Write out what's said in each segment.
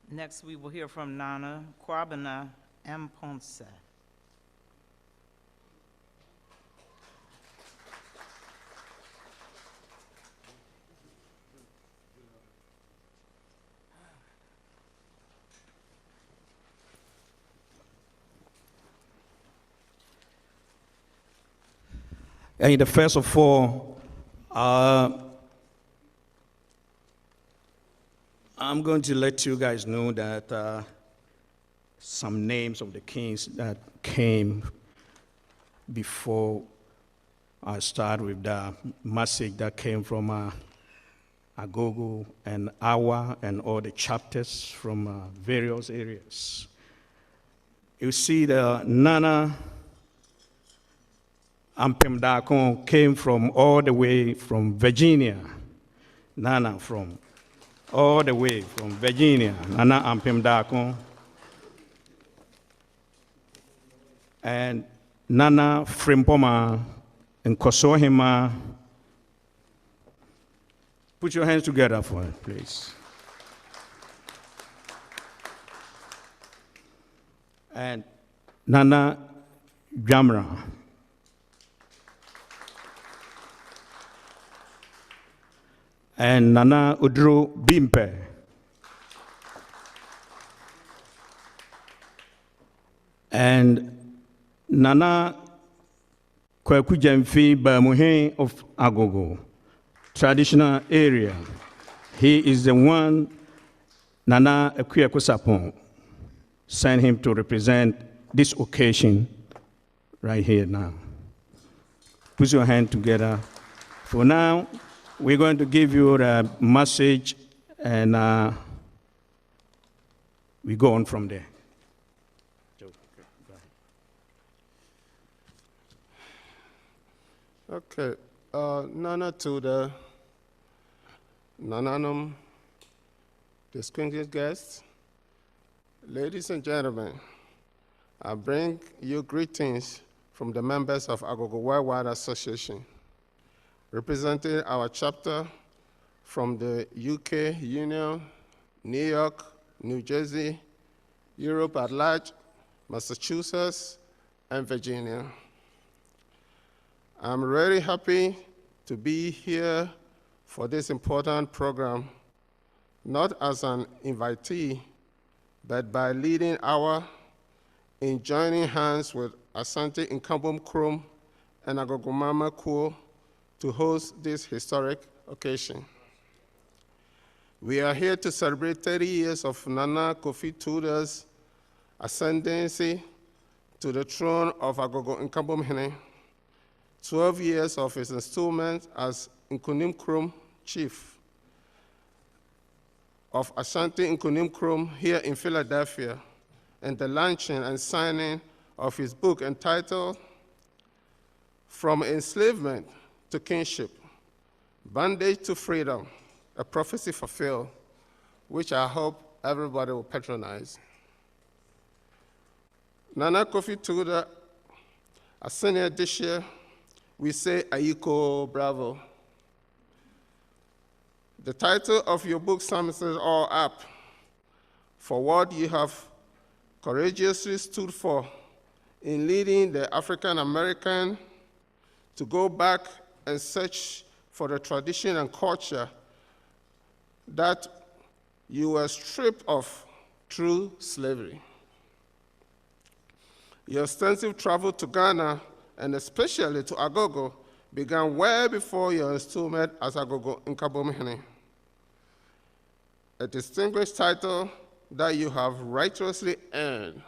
Next, we will hear from Nana Kwabena Mponse. And the first of all, I'm going to let you guys know that some names of the kings that came before I start with the message that came from Agogo and Awa and all the chapters from various areas. You see the Nana Ampemdakon came from all the way from Virginia. Nana from all the way from Virginia. Nana Ampemdakon. And Nana Frimpoma and Kosohima. Put your hands together for it, please. And Nana Jamra. And Nana Udru Bimpe. And Nana Kwaku Gyamfi Baamuhene of Agogo, traditional area. He is the one Nana Akuoko Sarpong sent him to represent this occasion right here now. Put your hand together. For now, we're going to give you a message, and we go on from there. Okay, Nana Tuuda, Nananum, distinguished guests, ladies and gentlemen, I bring you greetings from the members of Agogo Worldwide Association, representing our chapter from the UK, Union, New York, New Jersey, Europe at large, Massachusetts, and Virginia. I'm really happy to be here for this important program, not as an invitee, but by leading in joining hands with Asante Nkabomhene and Agogo to host this historic occasion. We are here to celebrate 30 years of Nana Kofi Tuuda's ascendancy to the throne of Agogo Nkabomhene, 12 years of his installment as Nkonim chief of Asante Nkonim here in Philadelphia, and the launching and signing of his book entitled From Enslavement to Kingship, Bondage to Freedom, a Prophecy Fulfilled, which I hope everybody will patronize. Nana Kofi Tuuda, a senior this year, we say Ayiko Bravo. The title of your book sums it all up for what you have courageously stood for in leading the African American to go back and search for the tradition and culture that you were stripped of through slavery. Your extensive travel to Ghana, and especially to Agogo, began well before your installment as Agogo Nkabomhene, a distinguished title that you have righteously earned.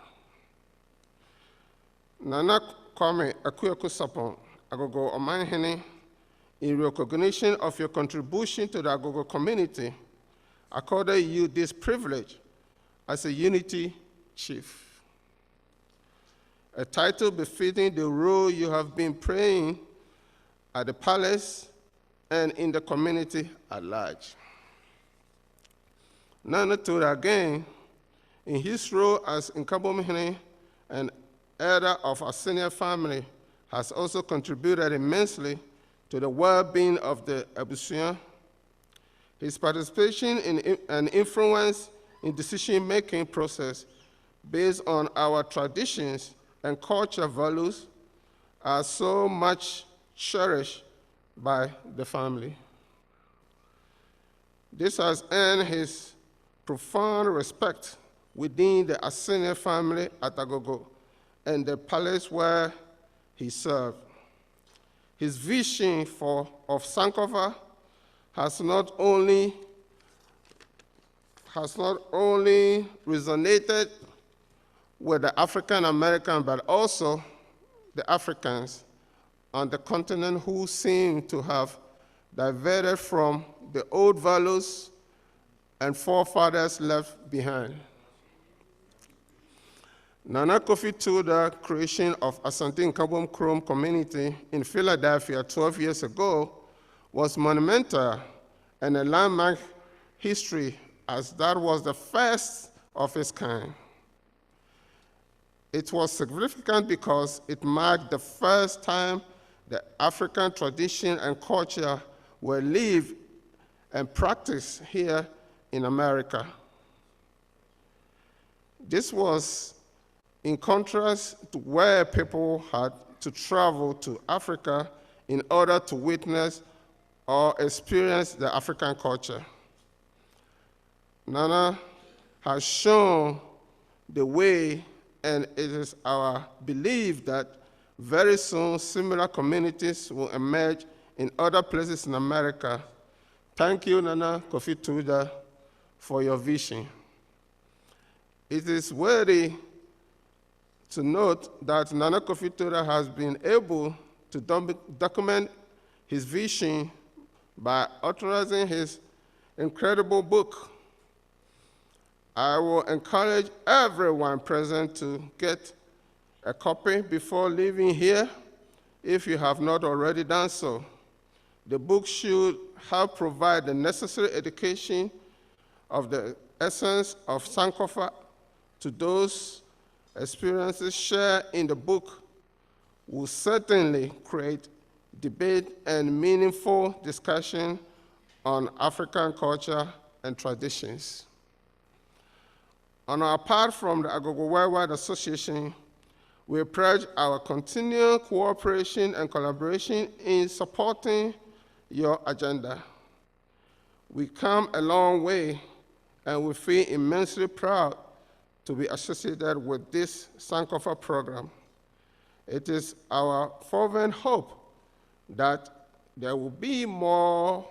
Nana Kwame Akuoko Sarpong, Agogohene, in recognition of your contribution to the Agogo community, accorded you this privilege as a unity chief, a title befitting the role you have been playing at the palace and in the community at large. Nana Tuuda again, in his role as Nkabomhene and elder of our senior family, has also contributed immensely to the well-being of the Abusuan. His participation and influence in decision-making process based on our traditions and culture values are so much cherished by the family. This has earned his profound respect within the Asante family at Agogo and the palace where he served. His vision of Sankofa has not only resonated with the African American, but also the Africans on the continent who seem to have diverted from the old values and forefathers left behind. Nana Tuuda creation of Asante Kurom community in Philadelphia 12 years ago was monumental and a landmark history, as that was the first of its kind. It was significant because it marked the first time the African tradition and culture were lived and practiced here in America. This was in contrast to where people had to travel to Africa in order to witness or experience the African culture. Nana has shown the way, and it is our belief that very soon similar communities will emerge in other places in America. Thank you, Nana Tuuda, for your vision. It is worthy to note that Nana Tuuda has been able to document his vision by authorizing his incredible book. I will encourage everyone present to get a copy before leaving here, if you have not already done so. The book should help provide the necessary education of the essence of Sankofa to those. Experiences shared in the book will certainly create debate and meaningful discussion on African culture and traditions. Apart from the Agogo Worldwide Association, we pledge our continued cooperation and collaboration in supporting your agenda. We come a long way, and we feel immensely proud to be associated with this Sankofa program. It is our fervent hope that there will be more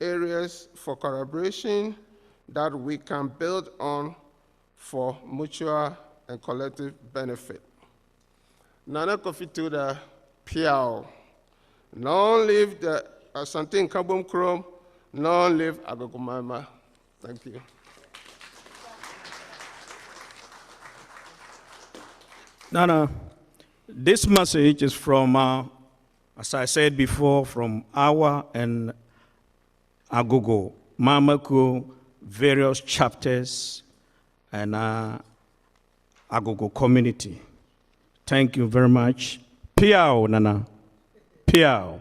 areas for collaboration that we can build on for mutual and collective benefit. Nana Tuuda, Piao. Long live the Asante Kurom, long live Agogo. Thank you. Nana, this message is from, as I said before, from our and Agogo, Mamaku, various chapters, and Agogo community. Thank you very much. Piao, Nana. Piao.